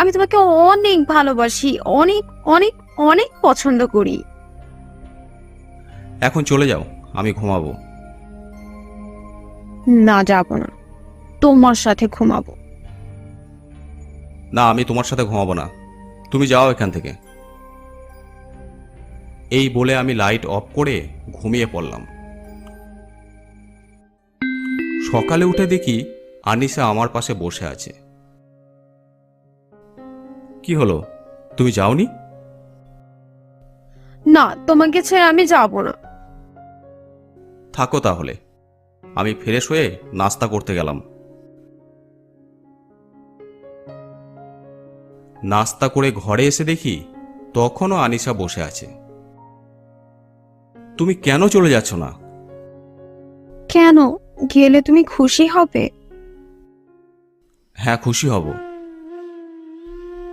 আমি তোমাকে অনেক ভালোবাসি, অনেক অনেক অনেক পছন্দ করি। এখন চলে যাও, আমি ঘুমাবো। না, যাব না, তোমার সাথে ঘুমাবো। না, আমি তোমার সাথে ঘুমাবো না। তুমি যাও এখান থেকে। এই বলে আমি লাইট অফ করে ঘুমিয়ে পড়লাম। সকালে উঠে দেখি আনিশা আমার পাশে বসে আছে। কি হলো, তুমি যাওনি? না, তোমাকে ছেড়ে আমি যাব না। থাকো তাহলে। আমি ফ্রেশ হয়ে নাস্তা করতে গেলাম। নাস্তা করে ঘরে এসে দেখি তখনও আনিশা বসে আছে। তুমি কেন চলে যাচ্ছ না? কেন? গেলে তুমি খুশি হবে? হ্যাঁ, খুশি হব।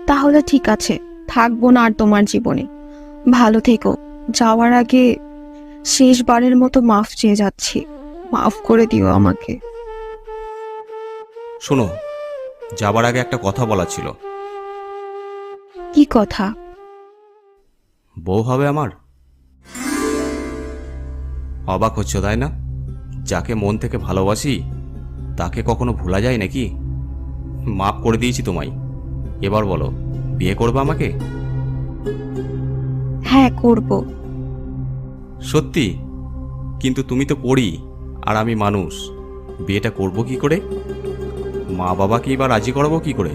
তাহলে ঠিক আছে, থাকবো না আর তোমার জীবনে। ভালো থেকো। যাওয়ার আগে শেষবারের মতো মাফ চেয়ে যাচ্ছি, মাফ করে দিও আমাকে। শোনো, যাবার আগে একটা কথা বলার ছিল। কি কথা? বউ হবে আমার। অবাক হচ্ছ তাই না? যাকে মন থেকে ভালোবাসি তাকে কখনো ভোলা যায় নাকি? মাফ করে দিয়েছি তোমায়। এবার বলো, বিয়ে করবে আমাকে? হ্যাঁ, করব। সত্যি? কিন্তু তুমি তো পড়ি আর আমি মানুষ। বিয়েটা করব কি করে? মা বাবাকে এবার রাজি করাবো কি করে?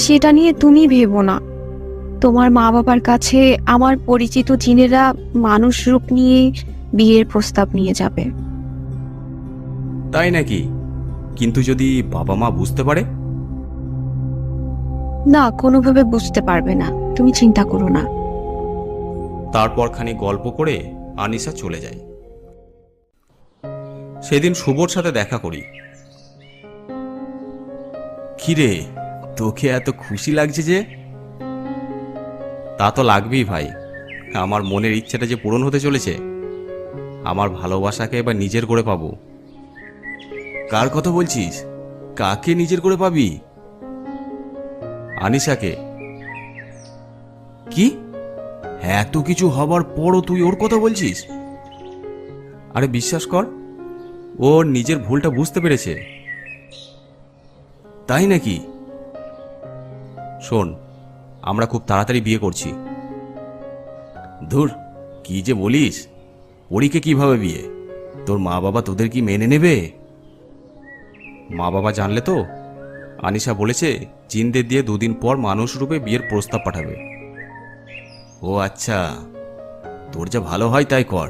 সেটা নিয়ে তুমি ভেবো না। তোমার মা বাবার কাছে আমার পরিচিত জিনেরা মানুষ রূপ নিয়ে বিয়ের প্রস্তাব নিয়ে যাবে। তাই নাকি? কিন্তু যদি বাবা মা বুঝতে পারে? না, কোনোভাবে বুঝতে পারবে না, তুমি চিন্তা করো না। তারপর খানিক গল্প করে আনিশা চলে যায়। সেদিন শুভর সাথে দেখা করি। কিরে, তোকে এত খুশি লাগছে যে? তা তো লাগবেই ভাই, আমার মনের ইচ্ছাটা যে পূরণ হতে চলেছে। আমার ভালোবাসাকে এবার নিজের করে পাবো। কার কথা বলছিস? কাকে নিজের করে পাবি? আনিশাকে। কি? এত কিছু হবার পরও তুই ওর কথা বলছিস? আরে বিশ্বাস কর, ও নিজের ভুলটা বুঝতে পেরেছে। তাই নাকি? শোন, আমরা খুব তাড়াতাড়ি বিয়ে করছি। ধুর, কি যে বলিস! পরীকে কিভাবে বিয়ে? তোর মা বাবা তোদের কি মেনে নেবে? মা বাবা জানলে তো? আনিশা বলেছে জিনদের দিয়ে 2 দিন পর মানুষ রূপে বিয়ের প্রস্তাব পাঠাবে। ও আচ্ছা, তোর যা ভালো হয় তাই কর।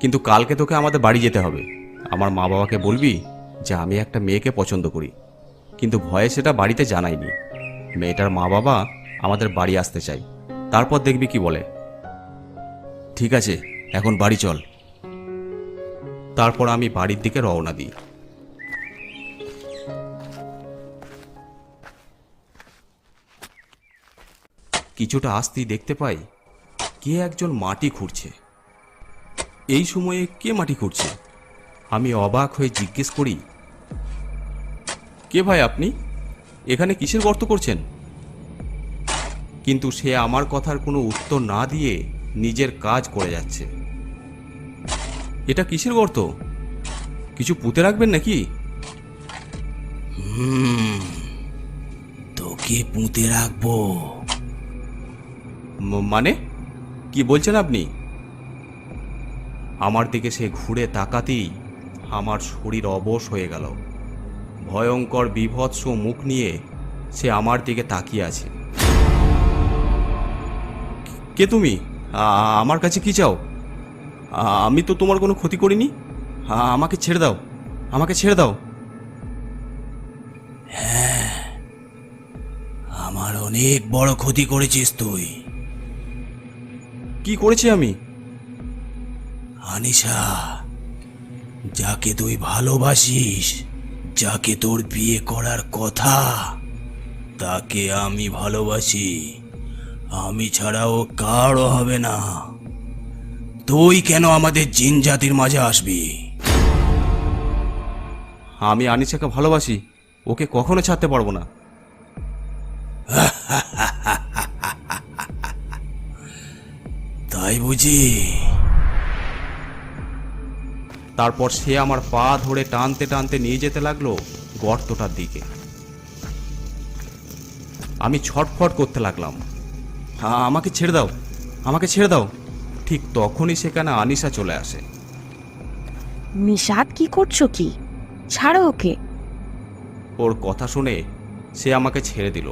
কিন্তু কালকে তোকে আমাদের বাড়ি যেতে হবে। আমার মা বাবাকে বলবি যে আমি একটা মেয়েকে পছন্দ করি, কিন্তু ভয়ে সেটা বাড়িতে জানাইনি। মেয়েটার মা বাবা আমাদের বাড়ি আসতে চাই, তারপর দেখবি কি বলে। ঠিক আছে, এখন বাড়ি চল। তারপর আমি বাড়ির দিকে রওনা দিই। কিছুটা আসতেই দেখতে পাই কে একজন মাটি খুঁড়ছে। এই সময়ে কে মাটি খুঁড়ছে? আমি অবাক হয়ে জিজ্ঞেস করি, কে ভাই আপনি? এখানে কিসের গর্ত করছেন? কিন্তু সে আমার কথার কোনো উত্তর না দিয়ে নিজের কাজ করে যাচ্ছে। এটা কিসের গর্ত? কিছু পুঁতে রাখবেন নাকি? তোকে পুঁতে রাখবো মানে? কি বলছেন আপনি? আমার দিকে সে ঘুরে তাকাতেই আমার শরীর অবশ হয়ে গেল। ভয়ঙ্কর বীভৎস মুখ নিয়ে সে আমার দিকে তাকিয়ে আছে। কে তুমি? আমার কাছে কি চাও? আমি তো তোমার কোনো ক্ষতি করিনি। আমাকে ছেড়ে দাও, আমাকে ছেড়ে দাও। হ্যাঁ, আমার অনেক বড় ক্ষতি করেছিস তুই। কি করেছি আমি? আনিশা, যাকে তুই ভালোবাসিস, যাকে তোর বিয়ে করার কথা, তাকে আমি ভালোবাসি। আমি ছাড়াও কারও হবে না। তুই কেন আমাদের জিন জাতির মাঝে আসবি? আমি আনিশাকে ভালোবাসি, ওকে কখনো ছাড়তে পারবো না। তাই বুঝি? তারপর সে আমার পা ধরে টানতে টানতে নিয়ে যেতে লাগলো গর্তটার দিকে। আমি ছটফট করতে লাগলাম, আমাকে ছেড়ে দাও, আমাকে ছেড়ে দাও। ঠিক তখনই সেখানে আনিশা চলে আসে। নিশাদ, কি করছো কি? ছাড়ো ওকে। ওর কথা শুনে সে আমাকে ছেড়ে দিল।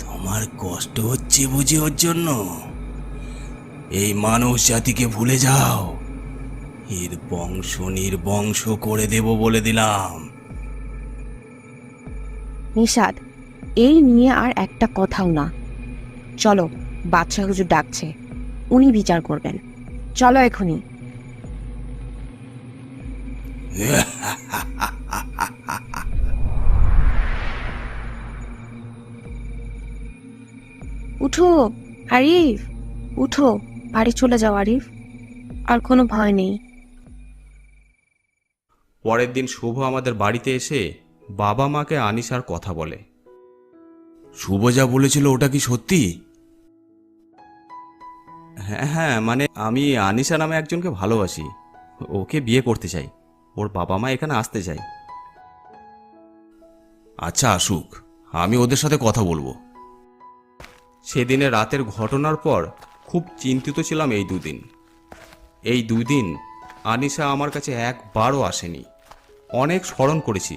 তোমার কষ্ট হচ্ছে বুঝি ওর জন্য? এই মানুষ জাতিকে ভুলে যাও, এর বংশ নির্বংশ করে দেব বলে দিলাম। নিশাদ, এই নিয়ে আর একটা কথাও না। চলো, বাদশাহ হুজুর ডাকছে, উনি বিচার করবেন। চলো এখনই। উঠো আরিফ, উঠো, বাড়ি চলে যাও আরিফ, আর কোনো ভয় নেই। পরের দিন শুভ আমাদের বাড়িতে এসে বাবা মাকে আনিশার কথা বলে। শুভ যা বলেছিল ওটা কি সত্যি? হ্যাঁ হ্যাঁ, মানে আমি আনিশা নামে একজনকে ভালোবাসি, ওকে বিয়ে করতে চাই। ওর বাবা মা এখানে আসতে চাই। আচ্ছা আসুক, আমি ওদের সাথে কথা বলবো। সেদিনে রাতের ঘটনার পর খুব চিন্তিত ছিলাম এই 2 দিন। এই 2 দিন আনিশা আমার কাছে একবারও আসেনি। অনেক স্মরণ করেছি,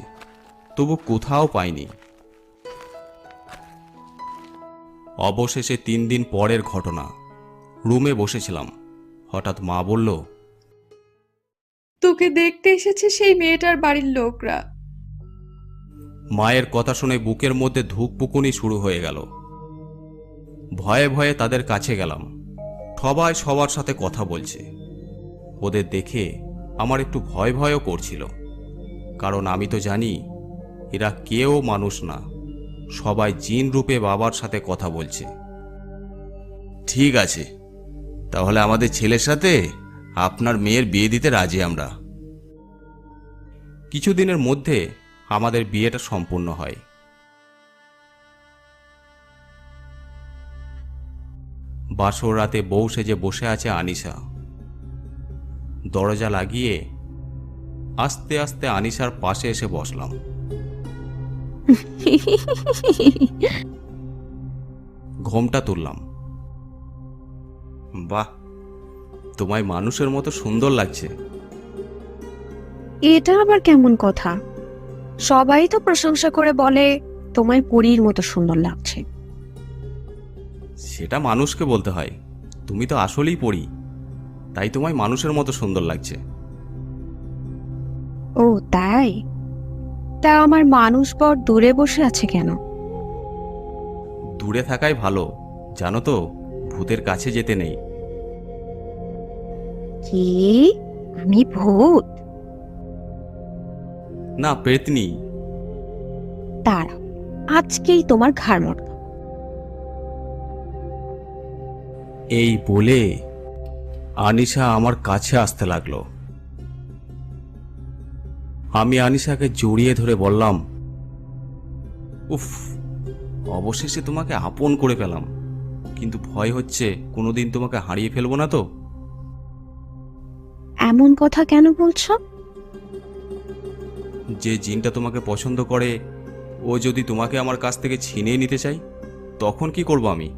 তবু কোথাও পাইনি। অবশেষে 3 দিন পরের ঘটনা। রুমে বসেছিলাম, হঠাৎ মা বলল, তোকে দেখতে এসেছে সেই মেয়েটার বাড়ির লোকরা। মায়ের কথা শুনে বুকের মধ্যে ধুকপুকুনি শুরু হয়ে গেল। ভয়ে ভয়ে তাদের কাছে গেলাম। সবাই সবার সাথে কথা বলছে। ওদের দেখে আমার একটু ভয় ভয়ও করছিল, কারণ আমি তো জানি এরা কেউ মানুষ না, সবাই জিন রূপে বাবার সাথে কথা বলছে। ঠিক আছে, তাহলে আমাদের ছেলের সাথে আপনার মেয়ের বিয়ে দিতে রাজি আমরা। কিছুদিনের মধ্যে আমাদের বিয়েটা সম্পূর্ণ হয়। বাসর রাতে বউ সেজে বসে আছে আনিশা। দরজা লাগিয়ে আস্তে আস্তে আনিশার পাশে এসে বসলাম। ঘোমটা তুললাম। বাহ, তোমায় মানুষের মতো সুন্দর লাগছে। এটা আবার কেমন কথা? সবাই তো প্রশংসা করে বলে তোমায় পরীর মতো সুন্দর লাগছে। সেটা মানুষকে বলতে হয়, তুমি তো আসলেই পড়ি, তাই তোমায় মানুষের মতো সুন্দর লাগছে। ও তাই? তা আমার মানুষ বর দূরে বসে আছে কেন? দূরে থাকাই ভালো, জানো তো, ভূতের কাছে যেতে নেই। কি? আমি ভূত? না, পেতনি। দাঁড়া, আজকেই তোমার ঘাড় মটকা। এই বলে আনিশা আমার কাছে আসতে লাগলো। আমি আনিশাকে জড়িয়ে ধরে বললাম, উফ, অবশেষে তোমাকে আপন করে পেলাম, কিন্তু ভয় হচ্ছে কোনোদিন তোমাকে হারিয়ে ফেলবো না তো। এমন কথা কেন বলছো? যে জিনটা তোমাকে পছন্দ করে, ও যদি তোমাকে আমার কাছ থেকে ছিনিয়ে নিতে চাই, তখন কি করব আমি?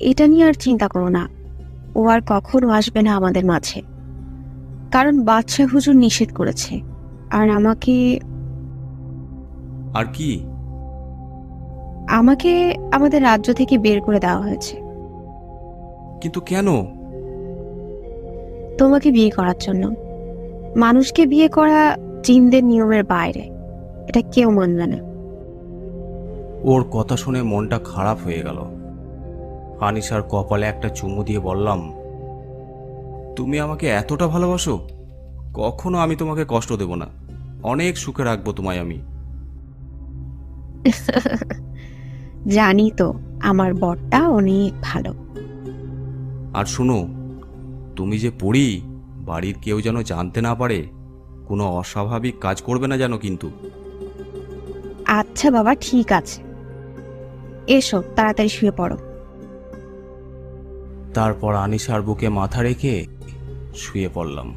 এটা নিয়ে আর চিন্তা করো না, ও আর কখনো আসবে না আমাদের মাঝে, কারণ বাদশাহ হুজুর নিষেধ করেছে। আর আমাকে আর কি? আমাকে আমাদের রাজ্য থেকে বের করে দেওয়া হয়েছে কিন্তু কেন? তোমাকে বিয়ে করার জন্য। মানুষকে বিয়ে করা জিনদের নিয়মের বাইরে, এটা কেউ মানবে না। ওর কথা শুনে মনটা খারাপ হয়ে গেল। আনিশার কপালে একটা চুমু দিয়ে বললাম, তুমি আমাকে এতটা ভালোবাসো? কখনো আমি তোমাকে কষ্ট দেব না, অনেক সুখে রাখবো তোমায় আমি। জানি তো আমার বরটা অনেক ভালো। আর শুনো, তুমি যে পড়ি, বাড়ির কেউ যেন জানতে না পারে, কোনো অস্বাভাবিক কাজ করবে না যেন কিন্তু। আচ্ছা বাবা, ঠিক আছে, এসো তাড়াতাড়ি শুয়ে পড়ো। তারপর আনিশার বুকে মাথা রেখে শুয়ে পড়লাম।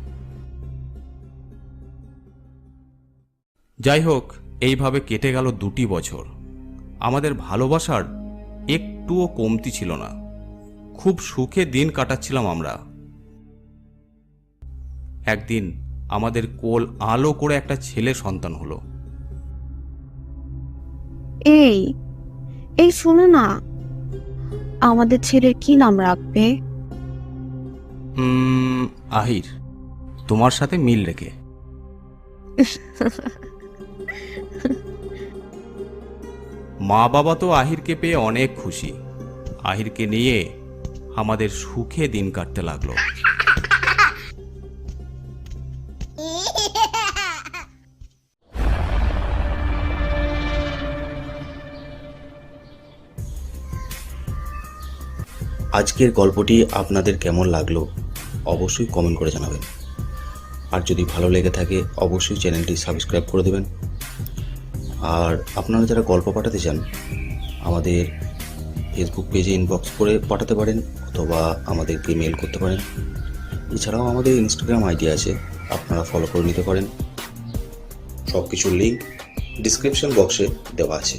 যাই হোক, এইভাবে কেটে গেল 2টি বছর। আমাদের ভালোবাসার একটুও কমতি ছিল না, খুব সুখে দিন কাটাচ্ছিলাম আমরা। একদিন আমাদের কোল আলো করে একটা ছেলে সন্তান হলো। এই এই শোনো না, আমাদের ছেলের কি নাম রাখবে? আহির, তোমার সাথে মিল রেখে। মা বাবা তো আহিরকে পেয়ে অনেক খুশি। আহিরকে নিয়ে আমাদের সুখে দিন কাটতে লাগলো। আজকের গল্পটি আপনাদের কেমন লাগলো অবশ্যই কমেন্ট করে জানাবেন। আর যদি ভালো লেগে থাকে অবশ্যই চ্যানেলটি সাবস্ক্রাইব করে দেবেন। আর আপনারা যারা গল্প পাঠাতে চান আমাদের ফেসবুক পেজে ইনবক্স করে পাঠাতে পারেন, অথবা আমাদেরকে মেল করতে পারেন। এছাড়াও আমাদের ইনস্টাগ্রাম আইডি আছে, আপনারা ফলো করে নিতে পারেন। সব কিছুর লিঙ্ক ডিসক্রিপশন বক্সে দেওয়া আছে।